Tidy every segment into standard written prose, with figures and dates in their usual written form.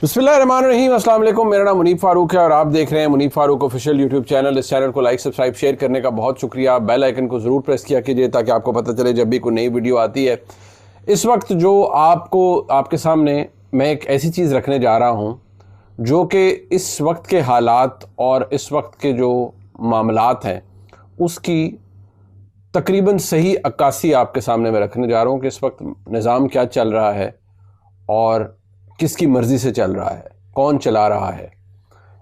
बिस्मिल्लाहिर्रहमानिर्रहीम, अस्सलाम वालेकुम। मेरा नाम मुनीब फारूक है और आप देख रहे हैं Munib Farooq official YouTube channel. इस चैनल को लाइक सब्सक्राइब शेयर करने का बहुत शुक्रिया। बेल आइकन को ज़रूर प्रेस किया कीजिए ताकि आपको पता चले जब भी कोई नई वीडियो आती है। इस वक्त जो आपके सामने मैं एक ऐसी चीज़ रखने जा रहा हूँ जो कि इस वक्त के हालात और इस वक्त के जो मामलात हैं उसकी तकरीबन सही अक्कासी आपके सामने मैं रखने जा रहा हूँ कि इस वक्त निज़ाम क्या चल रहा है और किसकी मर्ज़ी से चल रहा है, कौन चला रहा है।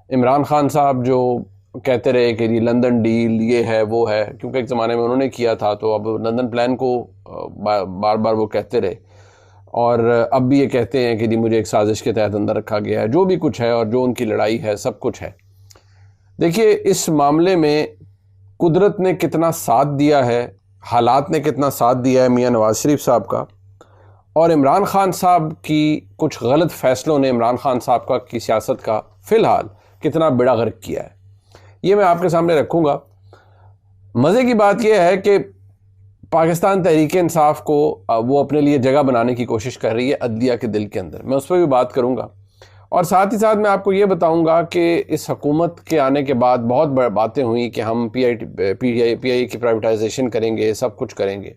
इमरान खान साहब जो कहते रहे कि ये लंदन डील ये है वो है, क्योंकि एक ज़माने में उन्होंने किया था तो अब लंदन प्लान को बार बार वो कहते रहे और अब भी ये कहते हैं कि जी मुझे एक साजिश के तहत अंदर रखा गया है। जो भी कुछ है और जो उनकी लड़ाई है सब कुछ है। देखिए, इस मामले में कुदरत ने कितना साथ दिया है, हालात ने कितना साथ दिया है मियाँ नवाज़ शरीफ साहब का, और इमरान खान साहब की कुछ गलत फ़ैसलों ने इमरान खान साहब की सियासत का फ़िलहाल कितना बेड़ा गर्क किया है, ये मैं आपके सामने रखूँगा। मज़े की बात यह है कि पाकिस्तान तहरीक इंसाफ को वो अपने लिए जगह बनाने की कोशिश कर रही है अदलिया के दिल के अंदर। मैं उस पर भी बात करूँगा और साथ ही साथ मैं आपको ये बताऊँगा कि इस हुकूमत के आने के बाद बहुत बातें हुई कि हम पीआई की प्राइवेटाइजेशन करेंगे, सब कुछ करेंगे,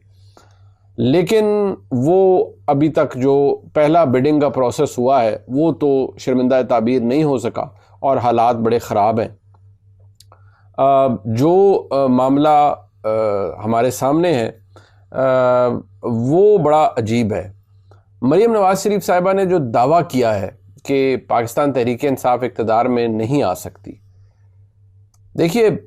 लेकिन वो अभी तक जो पहला बिडिंग का प्रोसेस हुआ है वो तो शर्मिंदा ताबीर नहीं हो सका और हालात बड़े ख़राब हैं। जो मामला हमारे सामने है वो बड़ा अजीब है। मरीम नवाज़ शरीफ साहिबा ने जो दावा किया है कि पाकिस्तान तहरीक इंसाफ इक़्तिदार में नहीं आ सकती, देखिए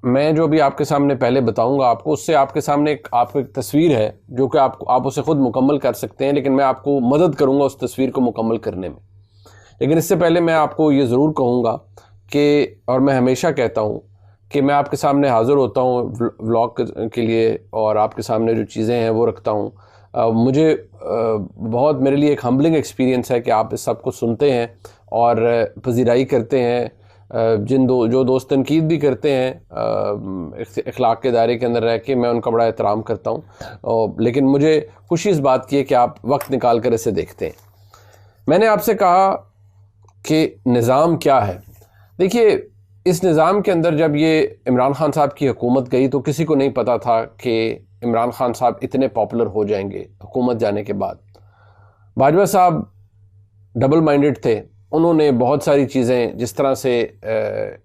मैं जो भी आपके सामने पहले बताऊंगा आपको, उससे आपके सामने आपको एक तस्वीर है जो कि आप उसे खुद मुकम्मल कर सकते हैं, लेकिन मैं आपको मदद करूंगा उस तस्वीर को मुकम्मल करने में। लेकिन इससे पहले मैं आपको ये ज़रूर कहूँगा कि, और मैं हमेशा कहता हूँ कि मैं आपके सामने हाज़िर होता हूँ व्लॉग के लिए और आपके सामने जो चीज़ें हैं वो रखता हूँ। मुझे बहुत, मेरे लिए एक हम्बलिंग एक्सपीरियंस है कि आप इस सब को सुनते हैं और पजीराई करते हैं। जो दोस्त तनकीद भी करते हैं इखलाक के दायरे के अंदर रह के, मैं उनका बड़ा एहतराम करता हूँ, लेकिन मुझे खुशी इस बात की है कि आप वक्त निकाल कर इसे देखते हैं। मैंने आपसे कहा कि निज़ाम क्या है। देखिए, इस निज़ाम के अंदर जब ये इमरान खान साहब की हुकूमत गई तो किसी को नहीं पता था कि इमरान खान साहब इतने पॉपुलर हो जाएंगे हुकूमत जाने के बाद। बाजवा साहब डबल माइंडेड थे, उन्होंने बहुत सारी चीज़ें, जिस तरह से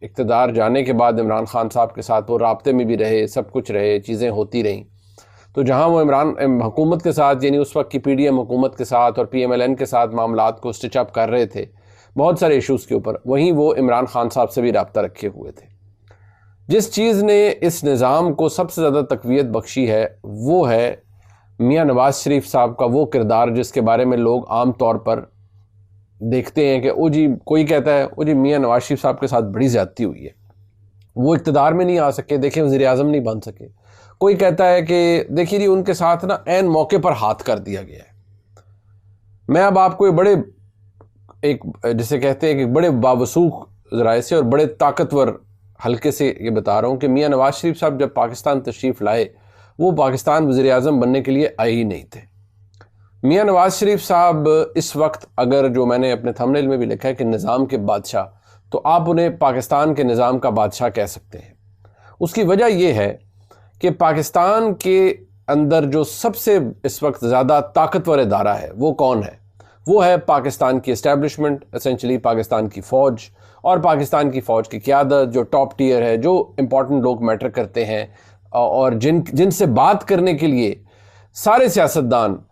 इक़्तिदार जाने के बाद इमरान खान साहब के साथ वो राब्ते में भी रहे, सब कुछ रहे, चीज़ें होती रहीं, तो जहाँ वो इमरान हुकूमत के साथ, यानी उस वक्त की पीडीएम हुकूमत के साथ और पीएमएलएन के साथ मामलात को स्टिच अप कर रहे थे बहुत सारे इशूज़ के ऊपर, वहीं वो इमरान खान साहब से भी राब्ता रखे हुए थे। जिस चीज़ ने इस निज़ाम को सबसे ज़्यादा तक़वियत बख्शी है वो है मियाँ नवाज़ शरीफ साहब का वो किरदार जिसके बारे में लोग आम तौर पर देखते हैं कि ओ जी, कोई कहता है ओ जी मियाँ नवाज़ शरीफ साहब के साथ बड़ी ज़्यादती हुई है, वो इक़्तिदार में नहीं आ सके, देखिए वज़ीर आज़म नहीं बन सके। कोई कहता है कि देखिए जी उनके साथ ना ऐन मौके पर हाथ कर दिया गया है। मैं अब आपको जिसे कहते हैं कि बड़े बावसूख ज़राए से और बड़े ताकतवर हल्के से ये बता रहा हूँ कि मियाँ नवाज़ शरीफ साहब जब पाकिस्तान तशरीफ़ लाए वो पाकिस्तान वज़ीर आज़म बनने के लिए आए ही नहीं थे। मियाँ नवाज़ शरीफ साहब इस वक्त, अगर जो मैंने अपने थंबनेल में भी लिखा है कि निज़ाम के बादशाह, तो आप उन्हें पाकिस्तान के निज़ाम का बादशाह कह सकते हैं। उसकी वजह यह है कि पाकिस्तान के अंदर जो सबसे इस वक्त ज़्यादा ताकतवर इदारा है वो कौन है? वो है पाकिस्तान की इस्टेब्लिशमेंट, एसेंशली पाकिस्तान की फ़ौज, और पाकिस्तान की फ़ौज की क़यादत जो टॉप टियर है, जो इम्पॉर्टेंट लोग मैटर करते हैं और जिनसे बात करने के लिए सारे सियासतदान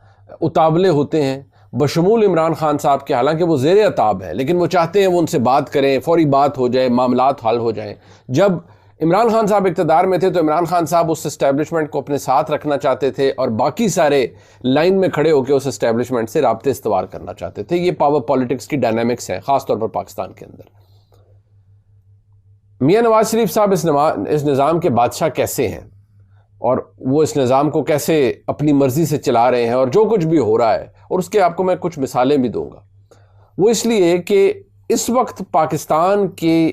उतावले होते हैं, बशमूल इमरान खान साहब के। हालांकि वो ज़ेरे अताब है, लेकिन वो चाहते हैं वो उनसे बात करें, फौरी बात हो जाए, मामलात हल हो जाएं। जब इमरान खान साहब इक़्तिदार में थे तो इमरान खान साहब उस इस्टेब्लिशमेंट को अपने साथ रखना चाहते थे और बाकी सारे लाइन में खड़े होकर उस इस्टेब्लिशमेंट से राब्ते इस्तवार करना चाहते थे। ये पावर पॉलिटिक्स की डायनामिक्स है ख़ासतौर पर पाकिस्तान के अंदर। मियाँ नवाज़ शरीफ साहब इस निज़ाम के बादशाह कैसे हैं और वो इस निज़ाम को कैसे अपनी मर्ज़ी से चला रहे हैं और जो कुछ भी हो रहा है, और उसके आपको मैं कुछ मिसालें भी दूंगा। वो इसलिए कि इस वक्त पाकिस्तान के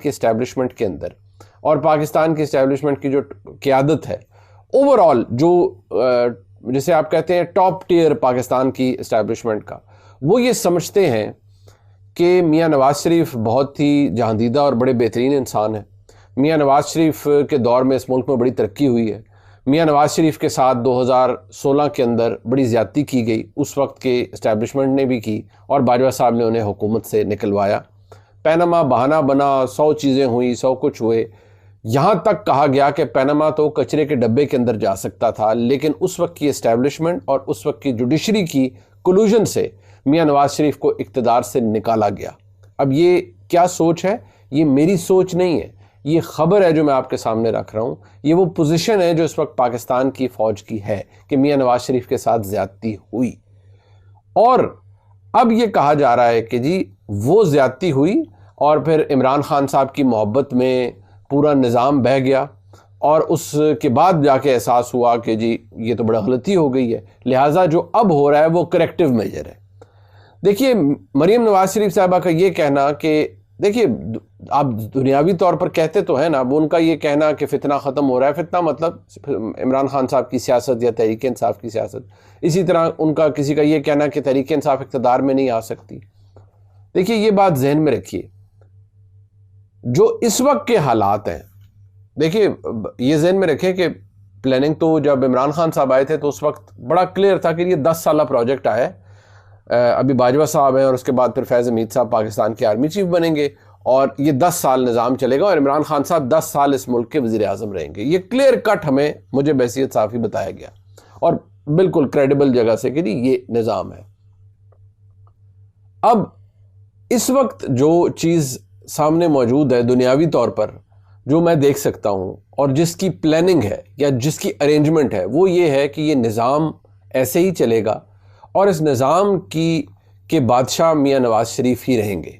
इस्टेब्लिशमेंट के अंदर और पाकिस्तान की इस्टेब्लिशमेंट की जो क़यादत है ओवरऑल, जो जिसे आप कहते हैं टॉप टियर पाकिस्तान की इस्टेब्लिशमेंट का, वो ये समझते हैं कि मियाँ नवाज़ शरीफ बहुत ही जहांदीदा और बड़े बेहतरीन इंसान हैं। मियाँ नवाज़ शरीफ के दौर में इस मुल्क में बड़ी तरक्की हुई है। मियाँ नवाज़ शरीफ के साथ 2016 के अंदर बड़ी ज़्यादती की गई, उस वक्त के इस्टेब्लिशमेंट ने भी की और बाजवा साहब ने उन्हें हुकूमत से निकलवाया। पैनामा बहाना बना, 100 चीज़ें हुई, 100 कुछ हुए। यहाँ तक कहा गया कि पैनामा तो कचरे के डब्बे के अंदर जा सकता था, लेकिन उस वक्त की इस्टेब्लिशमेंट और उस वक्त की जुडिशरी की कोलूजन से मियाँ नवाज़ शरीफ को इक़्तिदार से निकाला गया। अब ये क्या सोच है? ये मेरी सोच नहीं है, ये खबर है जो मैं आपके सामने रख रहा हूँ। ये वो पोजीशन है जो इस वक्त पाकिस्तान की फ़ौज की है कि मियाँ नवाज़ शरीफ के साथ ज़्यादती हुई, और अब ये कहा जा रहा है कि जी वो ज़्यादती हुई और फिर इमरान खान साहब की मोहब्बत में पूरा निज़ाम बह गया और उसके बाद जाके एहसास हुआ कि जी ये तो बड़ा गलती हो गई है, लिहाजा जो अब हो रहा है वो करेक्टिव मेजर है। देखिए, मरीम नवाज़ शरीफ साहबा का ये कहना कि देखिए आप दुनियावी तौर पर कहते तो हैं ना, वो उनका ये कहना कि फितना ख़त्म हो रहा है, फितना मतलब इमरान खान साहब की सियासत या तहरीक इंसाफ की सियासत। इसी तरह उनका किसी का ये कहना कि तहरीक इंसाफ इक़्तिदार में नहीं आ सकती। देखिए ये बात जहन में रखिए, जो इस वक्त के हालात हैं, देखिए ये जहन में रखें कि प्लानिंग तो जब इमरान खान साहब आए थे तो उस वक्त बड़ा क्लियर था कि ये 10 साला प्रोजेक्ट आया है। अभी बाजवा साहब हैं और उसके बाद फिर फैज़ हमीद साहब पाकिस्तान के आर्मी चीफ बनेंगे और ये 10 साल निज़ाम चलेगा और इमरान खान साहब 10 साल इस मुल्क के वज़ीर आज़म रहेंगे। ये क्लियर कट हमें मुझे बहसीत साफ़ी बताया गया और बिल्कुल क्रेडिबल जगह से कि ये निज़ाम है। अब इस वक्त जो चीज़ सामने मौजूद है दुनियावी तौर पर, जो मैं देख सकता हूँ और जिसकी प्लानिंग है या जिसकी अरेंजमेंट है, वो ये है कि ये निज़ाम ऐसे ही चलेगा और इस निज़ाम के बादशाह मियाँ नवाज़ शरीफ ही रहेंगे।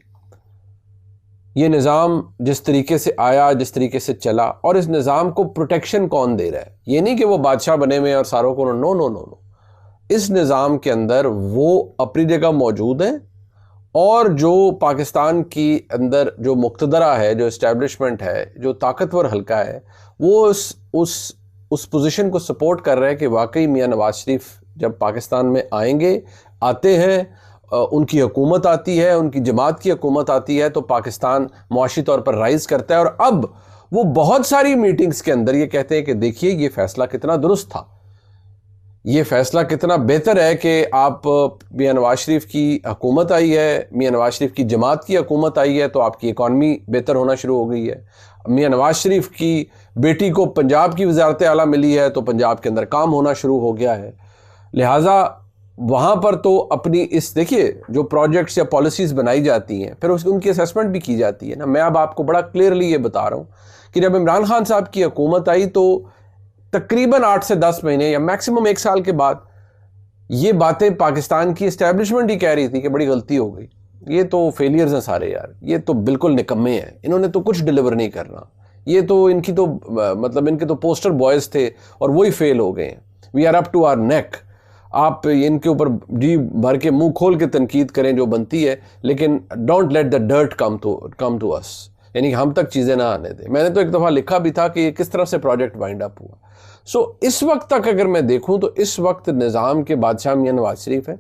ये निज़ाम जिस तरीके से आया, जिस तरीके से चला, और इस निज़ाम को प्रोटेक्शन कौन दे रहा है? ये नहीं कि वो बादशाह बने हुए और सारों को नो नो नो नो, इस निज़ाम के अंदर वो अपनी जगह मौजूद हैं और जो पाकिस्तान की अंदर जो मुक़्तदरा है, जो इस्टेब्लिशमेंट है, जो ताकतवर हल्का है, वो उस पोजीशन को सपोर्ट कर रहे हैं कि वाकई मियाँ नवाज़ शरीफ जब पाकिस्तान में आते हैं, उनकी हुकूमत आती है, उनकी जमात की हुकूमत आती है, तो पाकिस्तान मुआशी तौर पर राइज़ करता है। और अब वो बहुत सारी मीटिंग्स के अंदर ये कहते हैं कि देखिए ये फ़ैसला कितना दुरुस्त था, ये फ़ैसला कितना बेहतर है कि आप मियाँ नवाज़ शरीफ की हुकूमत आई है, मियाँ नवाज़ शरीफ की जमात की हुकूमत आई है, तो आपकी इकॉनमी बेहतर होना शुरू हो गई है। मियाँ नवाज़ शरीफ की बेटी को पंजाब की वज़ारत आला मिली है, तो पंजाब के अंदर काम होना शुरू हो गया है। लिहाजा वहाँ पर तो अपनी इस देखिए जो प्रोजेक्ट्स या पॉलिसीज़ बनाई जाती हैं, फिर उनकी असेसमेंट भी की जाती है ना। मैं अब आपको बड़ा क्लियरली ये बता रहा हूँ कि जब इमरान खान साहब की हुकूमत आई तो तकरीबन 8 से 10 महीने या मैक्सिमम 1 साल के बाद ये बातें पाकिस्तान की इस्टेब्लिशमेंट ही कह रही थी कि बड़ी गलती हो गई, ये तो फेलियर्स हैं सारे यार, ये तो बिल्कुल निकम्मे हैं, इन्होंने तो कुछ डिलीवर नहीं करना, ये तो इनकी तो मतलब इनके तो पोस्टर बॉयज़ थे और वही फेल हो गए हैं। We are up to our neck. आप इनके ऊपर जी भर के मुंह खोल के तनकीद करें जो बनती है, लेकिन don't let the dirt come to us, यानी हम तक चीज़ें ना आने दें। मैंने तो एक दफ़ा लिखा भी था कि ये किस तरह से प्रोजेक्ट वाइंड अप हुआ। सो इस वक्त तक अगर मैं देखूं तो इस वक्त निज़ाम के बादशाह मियाँ नवाज़ शरीफ है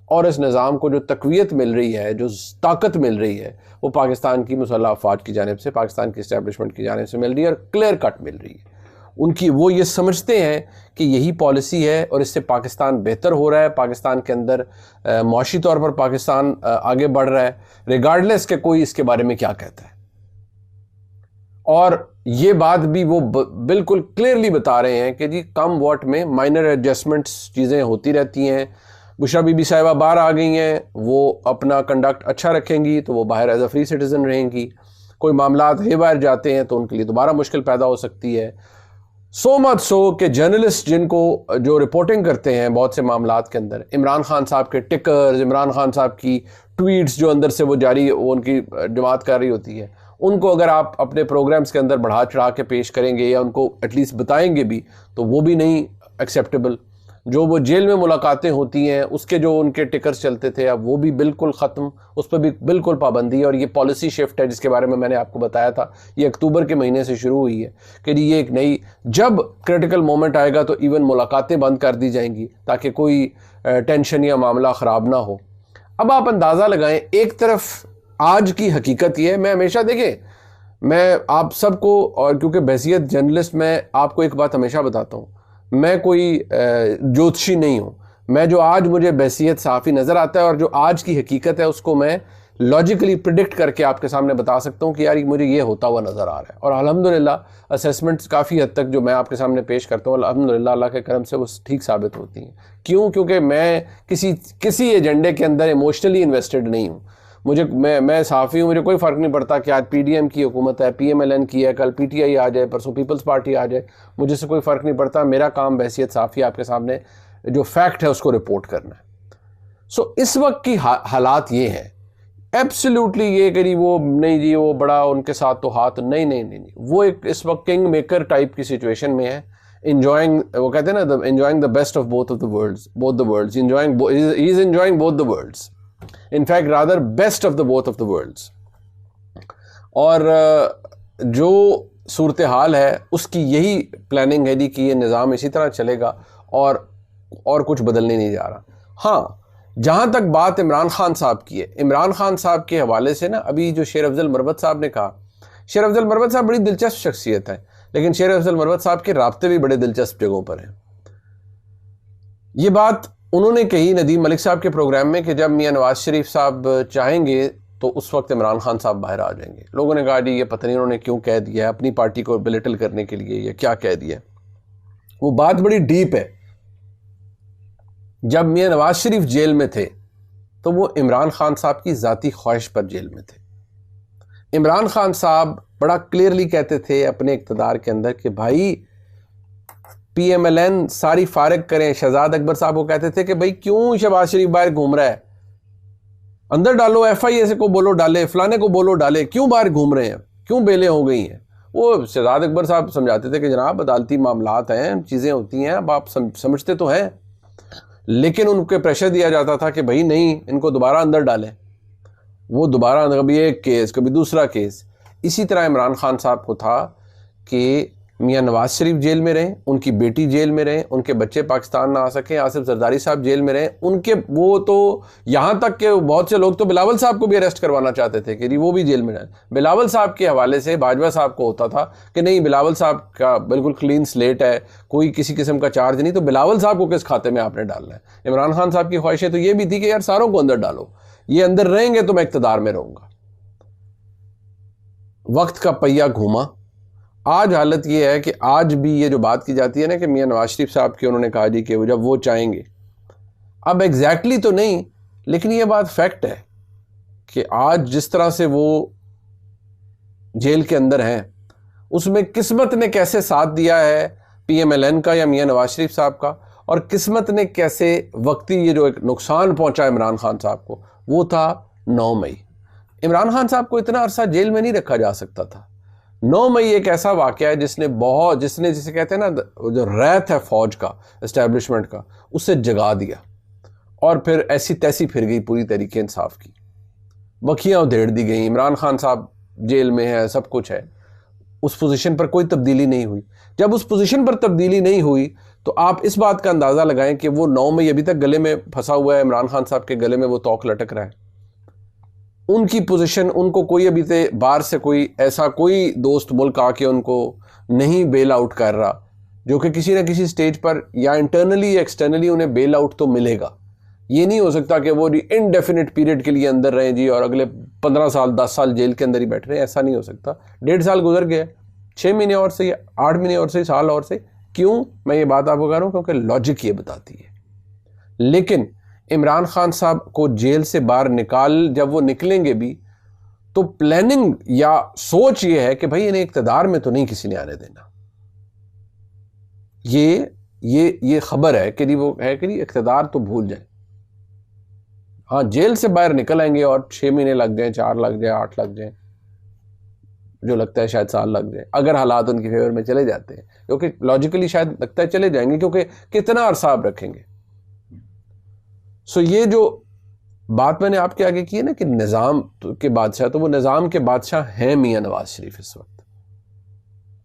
और इस निज़ाम को जो तक़वियत मिल रही है, जो ताकत मिल रही है, वो पाकिस्तान की मुसल्लह अफ़वाज की जानिब से, पाकिस्तान की इस्टेब्लिशमेंट की जानिब से मिल रही है और क्लियर कट मिल रही है। उनकी वो ये समझते हैं कि यही पॉलिसी है और इससे पाकिस्तान बेहतर हो रहा है, पाकिस्तान के अंदर मुआशी तौर पर पाकिस्तान आगे बढ़ रहा है, रिगार्डलेस के कोई इसके बारे में क्या कहता है। और ये बात भी वो बिल्कुल क्लियरली बता रहे हैं कि जी कम वॉट में माइनर एडजस्टमेंट्स चीज़ें होती रहती हैं। बुशरा बीबी साहिबा बाहर आ गई हैं, वो अपना कंडक्ट अच्छा रखेंगी तो वो बाहर एज अ फ्री सिटीज़न रहेंगी। कोई मामलात हे बाहर जाते हैं तो उनके लिए दोबारा मुश्किल पैदा हो सकती है। सो मच सो कि जर्नलिस्ट जिनको जो रिपोर्टिंग करते हैं बहुत से मामलात के अंदर, इमरान खान साहब के टिकर्स, इमरान खान साहब की ट्वीट्स जो अंदर से वो जारी वो उनकी जमात कर रही होती है, उनको अगर आप अपने प्रोग्राम्स के अंदर बढ़ा चढ़ा के पेश करेंगे या उनको एटलीस्ट बताएंगे भी तो वो भी नहीं एक्सेप्टेबल। जो वो जेल में मुलाकातें होती हैं उसके जो उनके टिकर्स चलते थे अब वो भी बिल्कुल ख़त्म, उस पर भी बिल्कुल पाबंदी है। और ये पॉलिसी शिफ्ट है जिसके बारे में मैंने आपको बताया था, ये अक्टूबर के महीने से शुरू हुई है कि ये एक नई, जब क्रिटिकल मोमेंट आएगा तो इवन मुलाकातें बंद कर दी जाएंगी ताकि कोई टेंशन या मामला ख़राब ना हो। अब आप अंदाज़ा लगाएं, एक तरफ आज की हकीकत ये है, मैं हमेशा देखें, मैं आप सबको, और क्योंकि बहसियत जर्नलिस्ट मैं आपको एक बात हमेशा बताता हूँ, मैं कोई ज्योतिषी नहीं हूँ। मैं जो आज मुझे बहसियत सहाफ़ी नज़र आता है और जो आज की हकीकत है उसको मैं लॉजिकली प्रिडिक्ट करके आपके सामने बता सकता हूँ कि यार मुझे ये होता हुआ नज़र आ रहा है। और अल्हम्दुलिल्लाह असेसमेंट्स काफ़ी हद तक जो मैं आपके सामने पेश करता हूँ अल्हम्दुलिल्लाह अल्लाह के करम से वो ठीक साबित होती हैं। क्यों? क्योंकि मैं किसी एजेंडे के अंदर इमोशनली इन्वेस्टेड नहीं हूँ। मैं सहाफ़ी हूँ, मुझे कोई फ़र्क नहीं पड़ता कि आज PDM की हुकूमत है, PMLN की है, कल PTI आ जाए, परसों पीपल्स पार्टी आ जाए, मुझे से कोई फ़र्क नहीं पड़ता। मेरा काम बहसियत सहाफ़ी आपके सामने जो फैक्ट है उसको रिपोर्ट करना है। सो इस वक्त की हालात ये हैं, एब्सोल्युटली ये करी वो नहीं जी, वो बड़ा उनके साथ तो हाथ नहीं, वो एक इस वक्त किंग मेकर टाइप की सिचुएशन में है, इंजॉइंग, वो कहते हैं ना, enjoying the best of both the worlds, he is enjoying both the worlds, in fact rather best of the both of the worlds। और जो सूरत हाल है उसकी यही प्लानिंग है जी कि ये निज़ाम इसी तरह चलेगा और कुछ बदलने नहीं जा रहा। हाँ, जहाँ तक बात इमरान खान साहब की है, इमरान खान साहब के हवाले से ना, अभी जो शेर अफजल मरवत साहब ने कहा, शेर अफजल मरवत साहब बड़ी दिलचस्प शख्सियत है, लेकिन शेर अफजल मरवत साहब के राब्ते भी बड़े दिलचस्प जगहों पर हैं। ये बात उन्होंने कही नदीम मलिक साहब के प्रोग्राम में कि जब मियां नवाज शरीफ साहब चाहेंगे तो उस वक्त इमरान खान साहब बाहर आ जाएंगे। लोगों ने कहा जी ये पता नहीं उन्होंने क्यों कह दिया है, अपनी पार्टी को बिलिटल करने के लिए या क्या कह दिया। वो बात बड़ी डीप है। जब मियां नवाज शरीफ जेल में थे तो वो इमरान खान साहब की ज़ाती ख्वाहिश पर जेल में थे। इमरान खान साहब बड़ा क्लियरली कहते थे अपने इक़्तिदार के अंदर कि भाई PMLN सारी फारिग करें। शहजाद अकबर साहब को कहते थे कि भाई क्यों शहबाज शरीफ बाहर घूम रहा है, अंदर डालो, FIA को बोलो डाले, फलाने को बोलो डाले, क्यों बाहर घूम रहे हैं, क्यों बेलें हो गई हैं। वो शहजाद अकबर साहब समझाते थे कि जनाब अदालती मामलात हैं, चीज़ें होती हैं, अब आप समझते तो हैं, लेकिन उनको प्रेशर दिया जाता था कि भाई नहीं, इनको दोबारा अंदर डालें। वो दोबारा, कभी एक केस, कभी दूसरा केस। इसी तरह इमरान खान साहब को था कि मियां नवाज शरीफ जेल में रहें, उनकी बेटी जेल में रहें, उनके बच्चे पाकिस्तान ना आ सकें, आसिफ जरदारी साहब जेल में रहें, उनके वो तो यहाँ तक कि बहुत से लोग तो बिलावल साहब को भी अरेस्ट करवाना चाहते थे कि वो भी जेल में रहें। बिलावल साहब के हवाले से बाजवा साहब को होता था कि नहीं, बिलावल साहब का बिल्कुल क्लीन स्लेट है, कोई किसी किस्म का चार्ज नहीं, तो बिलावल साहब को किस खाते में आपने डालना है। इमरान खान साहब की ख्वाहिशें तो ये भी थी कि यार सारों को अंदर डालो, ये अंदर रहेंगे तो मैं इक़्तिदार में रहूँगा। वक्त का पहिया घूमा। आज हालत ये है कि आज भी ये जो बात की जाती है ना कि मियां नवाज शरीफ साहब की, उन्होंने कहा जी कि वो जब वो चाहेंगे, अब एग्जैक्टली तो नहीं, लेकिन ये बात फैक्ट है कि आज जिस तरह से वो जेल के अंदर हैं, उसमें किस्मत ने कैसे साथ दिया है PMLN का या मियां नवाज शरीफ साहब का, और किस्मत ने कैसे वक्ती ये जो एक नुकसान पहुंचा इमरान खान साहब को, वो था 9 मई। इमरान खान साहब को इतना अरसा जेल में नहीं रखा जा सकता था। 9 मई एक ऐसा वाक़या है जिसने जिसे कहते हैं ना, जो रैत है फौज का, एस्टेब्लिशमेंट का, उससे जगा दिया, और फिर ऐसी तैसी फिर गई पूरी तरीके इंसाफ की, बखियाँ उधेड़ दी गई। इमरान खान साहब जेल में है, सब कुछ है, उस पोजीशन पर कोई तब्दीली नहीं हुई। जब उस पोजीशन पर तब्दीली नहीं हुई तो आप इस बात का अंदाज़ा लगाएं कि वो 9 मई अभी तक गले में फंसा हुआ है, इमरान खान साहब के गले में वो तोक लटक रहा है। उनकी पोजीशन, उनको कोई अभी से बाहर से कोई ऐसा कोई दोस्त मुल्क आके उनको नहीं बेल आउट कर रहा, जो कि किसी न किसी स्टेज पर या इंटरनली या एक्सटर्नली उन्हें बेल आउट तो मिलेगा। ये नहीं हो सकता कि वो इनडेफिनिट पीरियड के लिए अंदर रहें जी और अगले 15 साल 10 साल जेल के अंदर ही बैठ रहे हैं, ऐसा नहीं हो सकता। 1.5 साल गुजर गया, 6 महीने और से, 8 महीने और से, साल और से। क्यों मैं ये बात आपको कह रहा हूँ? क्योंकि लॉजिक ये बताती है। लेकिन इमरान खान साहब को जेल से बाहर जब वो निकलेंगे भी, तो प्लानिंग या सोच ये है कि भाई इन्हें इक़्तिदार में तो नहीं किसी ने आने देना। ये खबर है कि वो है कि इक़्तिदार तो भूल जाए। हाँ, जेल से बाहर निकल आएंगे और 6 महीने लग जाए, 4 लग जाए, 8 लग जाए, जो लगता है शायद साल लग जाए, अगर हालात उनकी फेवर में चले जाते हैं, क्योंकि लॉजिकली शायद लगता है चले जाएंगे, क्योंकि कितना अरसा आप रखेंगे। सो ये जो बात मैंने आपके आगे की है ना कि निज़ाम के बादशाह, तो वो निज़ाम के बादशाह हैं मियां नवाज शरीफ इस वक्त।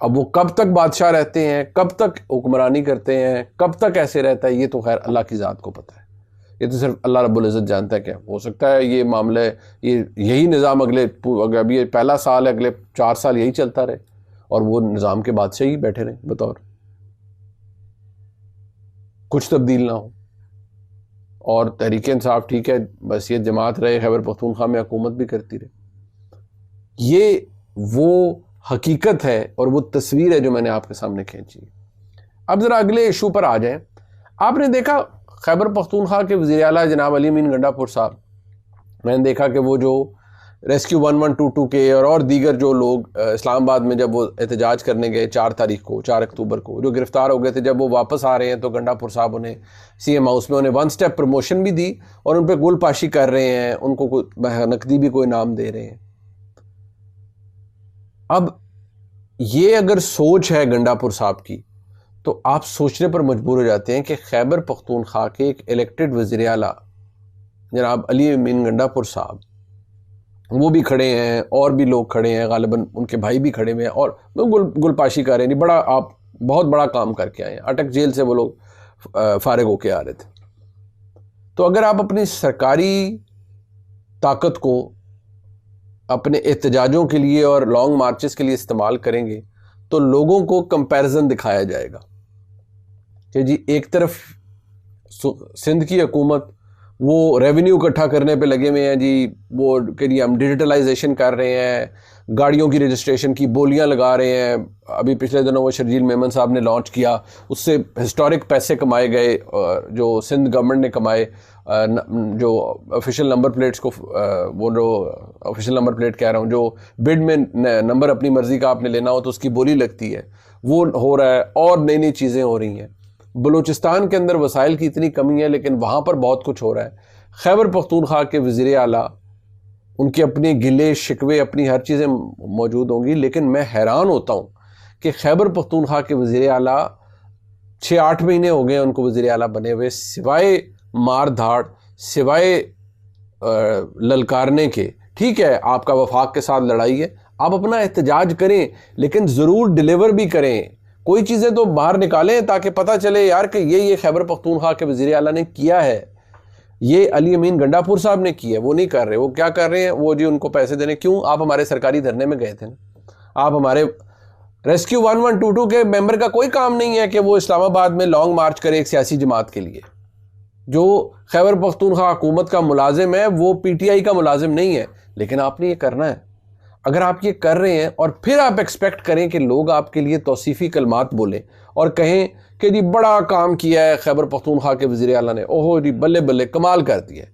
अब वो कब तक बादशाह रहते हैं, कब तक हुक्मरानी करते हैं, कब तक ऐसे रहता है, ये तो खैर अल्लाह की ज़ात को पता है। ये तो सिर्फ अल्लाह रब्बुल इज़्ज़त जानता है। क्या हो सकता है ये मामला, यही निज़ाम अभी ये पहला साल है, अगले 4 साल यही चलता रहे और वो निज़ाम के बादशाह ही बैठे रहे बतौर, कुछ तब्दील ना हो। और तहरीक इंसाफ ठीक है, बस ये जमात रहे, खैबर पख्तूनख्वा में हुकूमत भी करती रहे। ये वो हकीकत है और वो तस्वीर है जो मैंने आपके सामने खींची। अब ज़रा अगले इशू पर आ जाएं। आपने देखा खैबर पख्तूनख्वा के वज़ीर आला जनाब अली अमीन गंडापुर साहब, मैंने देखा कि वो जो रेस्क्यू 1122 के और दीगर जो लोग इस्लामाबाद में जब वो एहतजाज करने गए 4 अक्टूबर को जो गिरफ़्तार हो गए थे, जब वो वापस आ रहे हैं तो गंडापुर साहब उन्हें CM हाउस में उन्हें 1 स्टेप प्रमोशन भी दी और उन पर गुलपाशी कर रहे हैं, उनको नकदी भी कोई इनाम दे रहे हैं। अब ये अगर सोच है गंडापुर साहब की, तो आप सोचने पर मजबूर हो जाते हैं कि खैबर पख्तूनख्वा के एक इलेक्टेड वज़ीर आला जनाब अली अमीन गंडापुर साहब, वो भी खड़े हैं और भी लोग खड़े हैं, गालिबन उनके भाई भी खड़े हुए हैं और गुलपाशी कर रहे हैं। बड़ा, आप बहुत बड़ा काम करके आए हैं, अटक जेल से वो लोग फारिग होके आ रहे थे। तो अगर आप अपनी सरकारी ताकत को अपने एहतजाजों के लिए और लॉन्ग मार्चेस के लिए इस्तेमाल करेंगे तो लोगों को कंपैरिजन दिखाया जाएगा कि जी एक तरफ सिंध की हुकूमत वो रेवेन्यू इकट्ठा करने पे लगे हुए हैं जी, वो कि जी हम डिजिटलाइजेशन कर रहे हैं, गाड़ियों की रजिस्ट्रेशन की बोलियां लगा रहे हैं। अभी पिछले दिनों वो शर्जील मेमन साहब ने लॉन्च किया, उससे हिस्टोरिक पैसे कमाए गए जो सिंध गवर्नमेंट ने कमाए, जो ऑफिशियल नंबर प्लेट्स को, वो जो ऑफिशियल नंबर प्लेट कह रहा हूँ, जो बिड में नंबर अपनी मर्जी का आपने लेना हो तो उसकी बोली लगती है, वो हो रहा है और नई नई चीज़ें हो रही हैं। बलूचिस्तान के अंदर वसाइल की इतनी कमी है लेकिन वहाँ पर बहुत कुछ हो रहा है। खैबर पख्तूनख्वा के वज़ीर आला, उनके अपने गिले शिकवे, अपनी हर चीज़ें मौजूद होंगी, लेकिन मैं हैरान होता हूँ कि खैबर पख्तूनख्वा के वज़ीर आला 6-8 महीने हो गए उनको वज़ीर आला बने हुए, सिवाय मार धाड़, सिवाय ललकारने के। ठीक है, आपका वफाक के साथ लड़ाई है, आप अपना एहतजाज करें लेकिन ज़रूर डिलीवर भी करें, कोई चीज़ें तो बाहर निकालें ताकि पता चले यार कि ये खैबर पख्तूनख्वा के वज़ीर आला ने किया है, ये अली अमीन गंडापुर साहब ने किया है। वो नहीं कर रहे, वो क्या कर रहे हैं, वो जी उनको पैसे देने। क्यों? आप हमारे सरकारी धरने में गए थे ना, आप हमारे रेस्क्यू 1122 के मेंबर का कोई काम नहीं है कि वो इस्लामाबाद में लॉन्ग मार्च करे एक सियासी जमात के लिए। जो खैबर पख्तूनख्वा हुकूमत का मुलाजिम है वो PTI का मुलाजिम नहीं है, लेकिन आपने ये करना है। अगर आप ये कर रहे हैं और फिर आप एक्सपेक्ट करें कि लोग आपके लिए तौसीफ़ी कलमात बोलें और कहें कि जी बड़ा काम किया है खैबर पख्तूनख्वा के वज़ीर आला ने, ओहो जी बल्ले बल्ले कमाल कर दिया।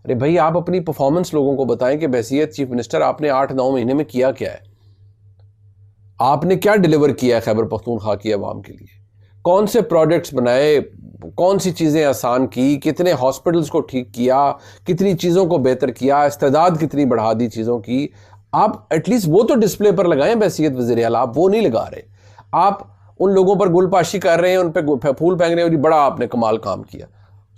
अरे भाई, आप अपनी परफॉर्मेंस लोगों को बताएं कि बहसीयत चीफ मिनिस्टर आपने 8-9 महीने में किया क्या है, आपने क्या डिलीवर किया है खैबर पख्तूनख्वा की आवाम के लिए, कौन से प्रोजेक्ट्स बनाए, कौन सी चीज़ें आसान की, कितने हॉस्पिटल्स को ठीक किया, कितनी चीज़ों को बेहतर किया, इस्तेदाद कितनी बढ़ा दी चीज़ों की। आप एटलीस्ट वो तो डिस्प्ले पर लगाएं बहसीयत वज़ीर आला, आप वो नहीं लगा रहे। आप उन लोगों पर गुलपाशी कर रहे हैं, उन पर फूल फेंक रहे हैं, बड़ा आपने कमाल काम किया।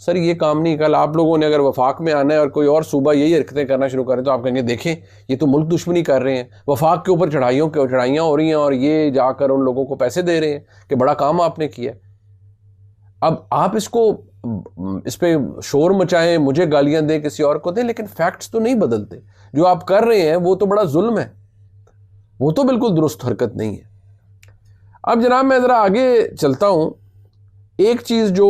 सर ये काम नहीं, कल आप लोगों ने अगर वफाक में आना है और कोई और सूबा यही हरकतें करना शुरू करें तो आप कहेंगे देखें ये तो मुल्क दुश्मनी कर रहे हैं, वफाक के ऊपर चढ़ाइयाँ हो रही हैं और ये जाकर उन लोगों को पैसे दे रहे हैं कि बड़ा काम आपने किया। अब आप इस पे शोर मचाएं, मुझे गालियां दें, किसी और को दें, लेकिन फैक्ट्स तो नहीं बदलते। जो आप कर रहे हैं वो तो बड़ा जुल्म है, वो तो बिल्कुल दुरुस्त हरकत नहीं है। अब जनाब मैं ज़रा आगे चलता हूँ। एक चीज़ जो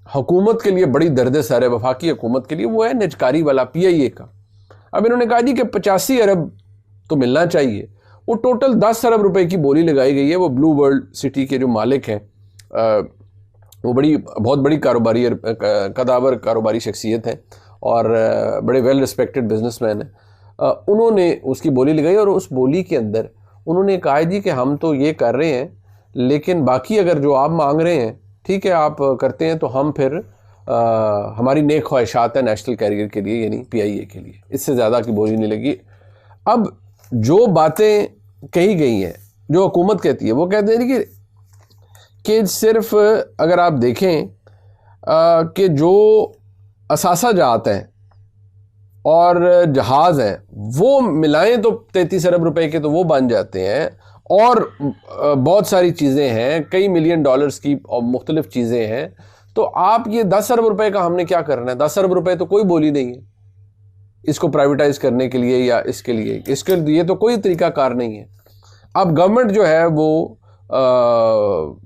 हुकूमत के लिए बड़ी दर्द सर है, वफाकी हुकूमत के लिए, वो है निजकारी वाला PIA का। अब इन्होंने कहा जी कि 85 अरब तो मिलना चाहिए। वो टोटल 10 अरब रुपए की बोली लगाई गई है। वो ब्लू वर्ल्ड सिटी के जो मालिक हैं, वो बहुत बड़ी कारोबारी कदावर कारोबारी शख्सियत है और बड़े वेल रिस्पेक्टेड बिजनेसमैन हैं। उन्होंने उसकी बोली लगाई और उस बोली के अंदर उन्होंने कहा जी कि हम तो ये कर रहे हैं, लेकिन बाकी अगर जो आप मांग रहे हैं ठीक है आप करते हैं तो हम फिर हमारी नेक ख्वाहिशात है नेशनल कैरियर के लिए यानी PIA के लिए, इससे ज़्यादा की बोली नहीं लगी। अब जो बातें कही गई हैं, जो हुकूमत कहती है, वो कहते हैं कि सिर्फ अगर आप देखें कि जो असासा जात हैं और जहाज़ हैं वो मिलाएं तो 33 अरब रुपए के तो वो बन जाते हैं, और बहुत सारी चीज़ें हैं, कई $1 मिलियन की और मुख्तलिफ चीज़ें हैं। तो आप ये 10 अरब रुपए का हमने क्या करना है, 10 अरब रुपए तो कोई बोली नहीं है इसको प्राइवेटाइज करने के लिए या इसके लिए तो कोई तरीकाकार नहीं है। अब गवर्नमेंट जो है वो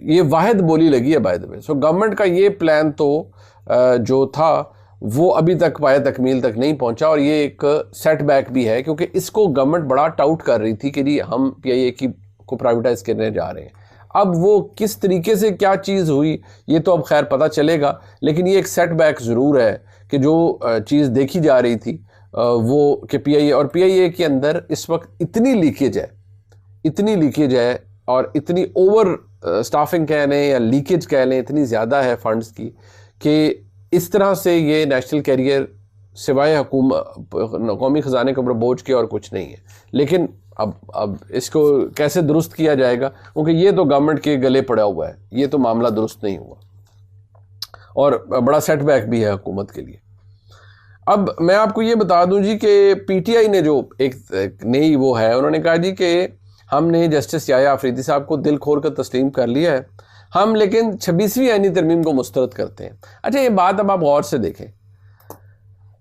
ये वाहिद बोली लगी है by the way. So government का ये प्लान तो जो था वो अभी तक पाया तकमील तक नहीं पहुंचा, और ये एक सेटबैक भी है क्योंकि इसको गवर्नमेंट बड़ा टाउट कर रही थी कि जी हम PIA को प्राइवेटाइज करने जा रहे हैं। अब वो किस तरीके से क्या चीज़ हुई ये तो अब खैर पता चलेगा, लेकिन ये एक सेटबैक ज़रूर है कि जो चीज़ देखी जा रही थी वो कि PIA के अंदर इस वक्त इतनी लीकेज है और इतनी ओवर स्टाफिंग कह लें या लीकेज कह लें, इतनी ज़्यादा है फंड्स की कि इस तरह से ये नेशनल कैरियर सिवाय कौमी ख़जाने के ऊपर बोझ के और कुछ नहीं है। लेकिन अब इसको कैसे दुरुस्त किया जाएगा, क्योंकि ये तो गवर्नमेंट के गले पड़ा हुआ है, ये तो मामला दुरुस्त नहीं हुआ और बड़ा सेटबैक भी है हुकूमत के लिए। अब मैं आपको ये बता दूं जी कि PTI ने जो एक नई वो है, उन्होंने कहा जी कि हमने जस्टिस याया अफरीदी साहब को दिल खोल कर तस्लीम कर लिया है, हम लेकिन 26वीं आईनी तरमीम को मुस्तरद करते हैं। अच्छा, ये बात अब आप गौर से देखें।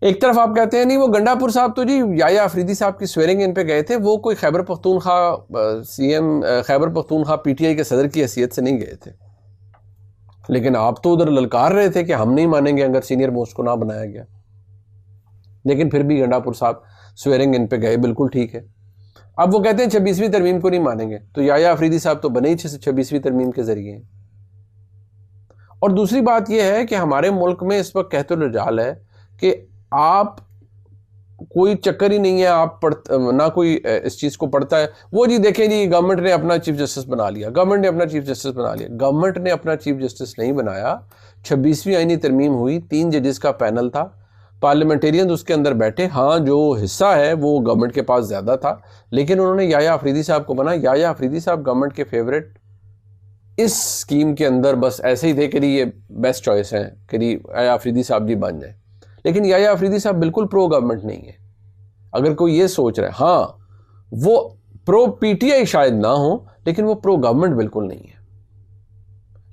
एक तरफ आप कहते हैं नहीं वो गंडापुर साहब तो जी याया अफरीदी साहब की स्वेरिंग इन पे गए थे, वो कोई खैबर पख्तूनख्वा CM खैबर पख्तूनख्वा PTI के सदर की हैसियत से नहीं गए थे, लेकिन आप तो उधर ललकार रहे थे कि हम नहीं मानेंगे अगर सीनियर मोस्ट को ना बनाया गया। लेकिन फिर भी गंडापुर साहब स्वेरिंग इन पे गए, बिल्कुल ठीक है। अब वो कहते हैं 26वीं तरमीम को नहीं मानेंगे, तो याया अफरीदी साहब तो बने ही 26वीं तरमीम के जरिए। और दूसरी बात यह है कि हमारे मुल्क में इस वक्त कहतुल रजाल है कि आप कोई चक्कर ही नहीं है, आप ना कोई इस चीज़ को पढ़ता है। वो जी देखें जी गवर्नमेंट ने अपना चीफ जस्टिस बना लिया, गवर्नमेंट ने अपना चीफ जस्टिस नहीं बनाया। 26वीं आईनी तरमीम हुई, 3 जजेस का पैनल था, पार्लियामेंटेरियन उसके अंदर बैठे। हाँ, जो हिस्सा है वो गवर्नमेंट के पास ज़्यादा था, लेकिन उन्होंने याया अफरीदी साहब को बना। याया अफरीदी साहब गवर्नमेंट के फेवरेट इस स्कीम के अंदर बस ऐसे ही थे कि ये बेस्ट चॉइस है कि याया अफरीदी साहब जी बन जाए। लेकिन याया अफरीदी साहब बिल्कुल प्रो गवर्नमेंट नहीं है। अगर कोई ये सोच रहा है, हाँ वो प्रो PTI शायद ना हो, लेकिन वो प्रो गवर्नमेंट बिल्कुल नहीं है।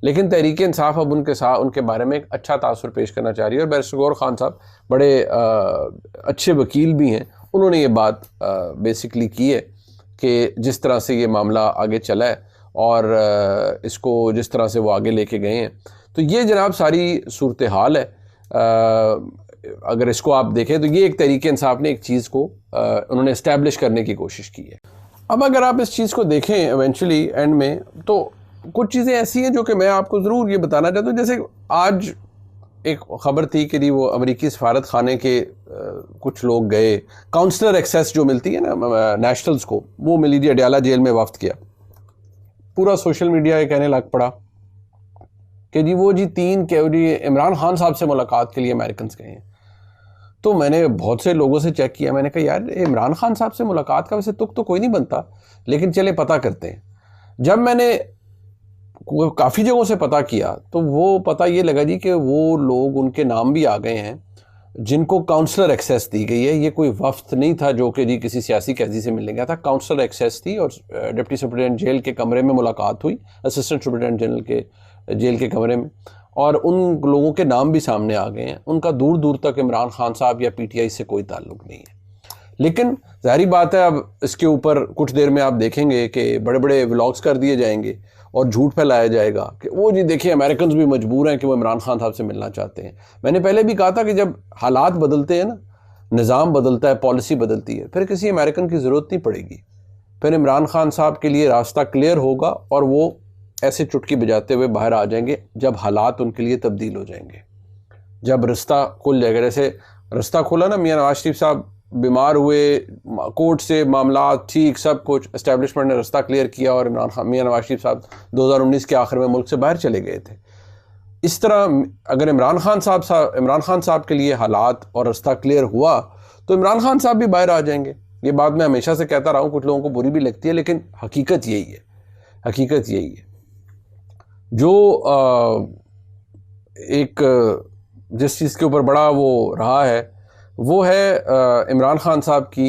लेकिन तहरीक इंसाफ अब उनके बारे में एक अच्छा तासुर पेश करना चाह रही है, और बैरिस्टर गौहर खान साहब बड़े अच्छे वकील भी हैं, उन्होंने ये बात बेसिकली की है कि जिस तरह से ये मामला आगे चला है और इसको जिस तरह से वो आगे लेके गए हैं, तो ये जनाब सारी सूरत हाल है। अगर इसको आप देखें तो ये एक तहरीक इंसाफ ने एक चीज़ को उन्होंने इस्टेब्लिश करने की कोशिश की है। अब अगर आप इस चीज़ को देखें इवेंचुअली एंड में, तो कुछ चीज़ें ऐसी हैं जो कि मैं आपको ज़रूर ये बताना चाहता हूँ। जैसे आज एक ख़बर थी कि वो अमेरिकी सफारत खाने के कुछ लोग गए, काउंसलर एक्सेस जो मिलती है ना नेशनल्स को, वो मिली जी, अडयाला जेल में वफ्त किया। पूरा सोशल मीडिया ये कहने लग पड़ा कि जी वो जी 3 के जी इमरान खान साहब से मुलाकात के लिए अमेरिकन गए हैं। तो मैंने बहुत से लोगों से चेक किया, मैंने कहा यार इमरान खान साहब से मुलाकात का वैसे तुक तो कोई नहीं बनता, लेकिन चले पता करते हैं। जब मैंने काफ़ी जगहों से पता किया तो वो पता ये लगा जी कि वो लोग, उनके नाम भी आ गए हैं जिनको काउंसलर एक्सेस दी गई है। ये कोई वफ्त नहीं था जो कि जी किसी सियासी कैदी से मिलने गया था, काउंसलर एक्सेस थी और डिप्टी सुपरिटेंडेंट जेल के कमरे में मुलाकात हुई, असिस्टेंट सुपरिटेंडेंट जनरल के जेल के कमरे में, और उन लोगों के नाम भी सामने आ गए हैं। उनका दूर दूर तक इमरान खान साहब या PTI से कोई ताल्लुक नहीं है। लेकिन जाहिर बात है अब इसके ऊपर कुछ देर में आप देखेंगे कि बड़े बड़े व्लॉग्स कर दिए जाएंगे और झूठ फैलाया जाएगा कि वो जी देखिए अमेरिकन भी मजबूर हैं कि वो इमरान खान साहब से मिलना चाहते हैं। मैंने पहले भी कहा था कि जब हालात बदलते हैं ना, निज़ाम बदलता है, पॉलिसी बदलती है, फिर किसी अमेरिकन की ज़रूरत नहीं पड़ेगी। फिर इमरान खान साहब के लिए रास्ता क्लियर होगा और वो ऐसे चुटकी बजाते हुए बाहर आ जाएंगे जब हालात उनके लिए तब्दील हो जाएंगे, जब रास्ता खुल जाएगा। जैसे रास्ता खुला ना, मियां नवाज शरीफ साहब बीमार हुए, कोर्ट से मामला ठीक, सब कुछ एस्टेब्लिशमेंट ने रास्ता क्लियर किया और मियां नवाज शरीफ साहब 2019 के आखिर में मुल्क से बाहर चले गए थे। इस तरह अगर इमरान खान साहब के लिए हालात और रास्ता क्लियर हुआ तो इमरान खान साहब भी बाहर आ जाएंगे। ये बात मैं हमेशा से कहता रहा हूँ, कुछ लोगों को बुरी भी लगती है, लेकिन हकीकत यही है। जो एक जिस चीज़ के ऊपर बड़ा वो रहा है वो है इमरान खान साहब की,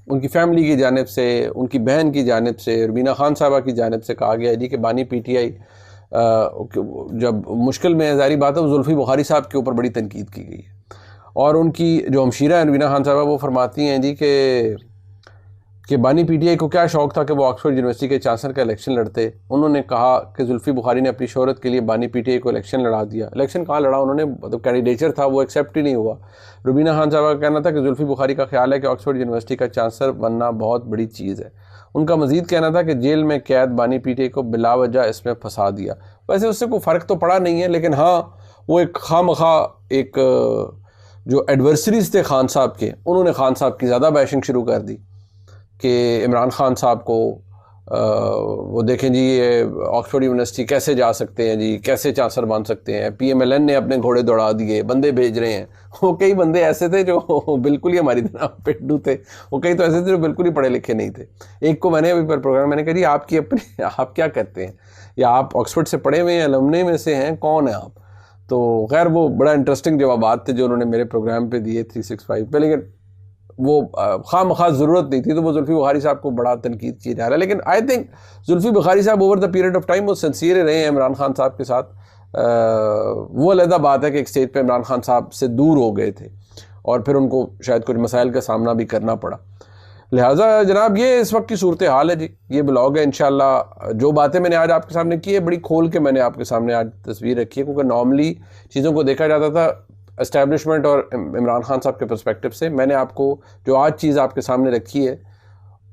उनकी फैमिली की जानिब से, उनकी बहन की जानिब से, रुबीना खान साहबा की जानिब से कहा गया है जी कि बानी PTI जब मुश्किल में है, ज़ाहिर बात है, जुल्फ़ी बुखारी साहब के ऊपर बड़ी तनकीद की गई है। और उनकी जो हमशीरा है रवीना खान साहबा, वो फरमाती हैं जी कि बानी पीटीआई को क्या शौक़ था कि वो ऑक्सफोर्ड यूनिवर्सिटी के चांसलर का इलेक्शन लड़ते। उन्होंने कहा कि जुल्फ़ी बुखारी ने अपनी शोहरत के लिए बानी पीटीआई को इलेक्शन लड़ा दिया। इलेक्शन कहाँ लड़ा उन्होंने, मतलब कैंडिडेचर था वो एक्सेप्ट ही नहीं हुआ। रुबीना खान साहबा का कहना था कि जुल्फ़ी बुखारी का ख्याल है कि ऑक्सफोर्ड यूनिवर्सिटी का चांसलर बनना बहुत बड़ी चीज़ है। उनका मज़ीद कहना था कि जेल में कैद बानी पीटीआई को बिलावजह इसमें फंसा दिया। वैसे उससे कोई फ़र्क तो पड़ा नहीं है, लेकिन हाँ वो एक खामखा एक जो एडवर्सरीज थे खान साहब के, उन्होंने खान साहब की ज़्यादा बैशिंग शुरू कर दी कि इमरान खान साहब को वो देखें जी, ये ऑक्सफोर्ड यूनिवर्सिटी कैसे जा सकते हैं जी, कैसे चांसलर बन सकते हैं, PMLN ने अपने घोड़े दौड़ा दिए, बंदे भेज रहे हैं। वो कई बंदे ऐसे थे जो बिल्कुल ही हमारी तरह पेड्डू थे, वो कई तो ऐसे थे जो बिल्कुल ही पढ़े लिखे नहीं थे। एक को मैंने अभी पर प्रोग्राम मैंने कहा जी आपकी अपनी आप क्या करते हैं, या आप ऑक्सफोर्ड से पढ़े हुए हैं, अलमने में से हैं, कौन है आप? तो खैर वो बड़ा इंटरेस्टिंग जवाबात थे जो उन्होंने मेरे प्रोग्राम पे दिए 365 पे, लेकिन वो खामखा ज़रूरत नहीं थी, तो वो जुल्फ़ी बुखारी साहब को बड़ा तनकीद किया जा रहा है। लेकिन आई थिंक जुल्फ़ी बुखारी साहब over the period of time वो सिंसियर रहे हैं इमरान खान साहब के साथ। वो अलग बात है कि एक स्टेज पे इमरान खान साहब से दूर हो गए थे और फिर उनको शायद कुछ मसाइल का सामना भी करना पड़ा। लिहाजा जनाब ये इस वक्त की सूरत हाल है जी। ये ब्लॉग है, इंशाल्लाह जो बातें मैंने आज आपके सामने की है बड़ी खोल के मैंने आपके सामने आज तस्वीर रखी है, क्योंकि नॉर्मली चीज़ों को देखा जाता था एस्टैब्लिशमेंट और इमरान खान साहब के पर्सपेक्टिव से। मैंने आपको जो आज चीज़ आपके सामने रखी है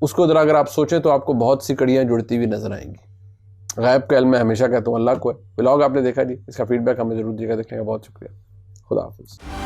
उसको ज़रा अगर आप सोचें तो आपको बहुत सी कड़ियाँ जुड़ती हुई नज़र आएंगी। गायब का इल्म मैं हमेशा कहता हूँ अल्लाह को है। ब्लॉग आपने देखा जी, इसका फीडबैक हमें ज़रूर दीजिएगा। देखने का बहुत शुक्रिया। खुदा हाफिज़।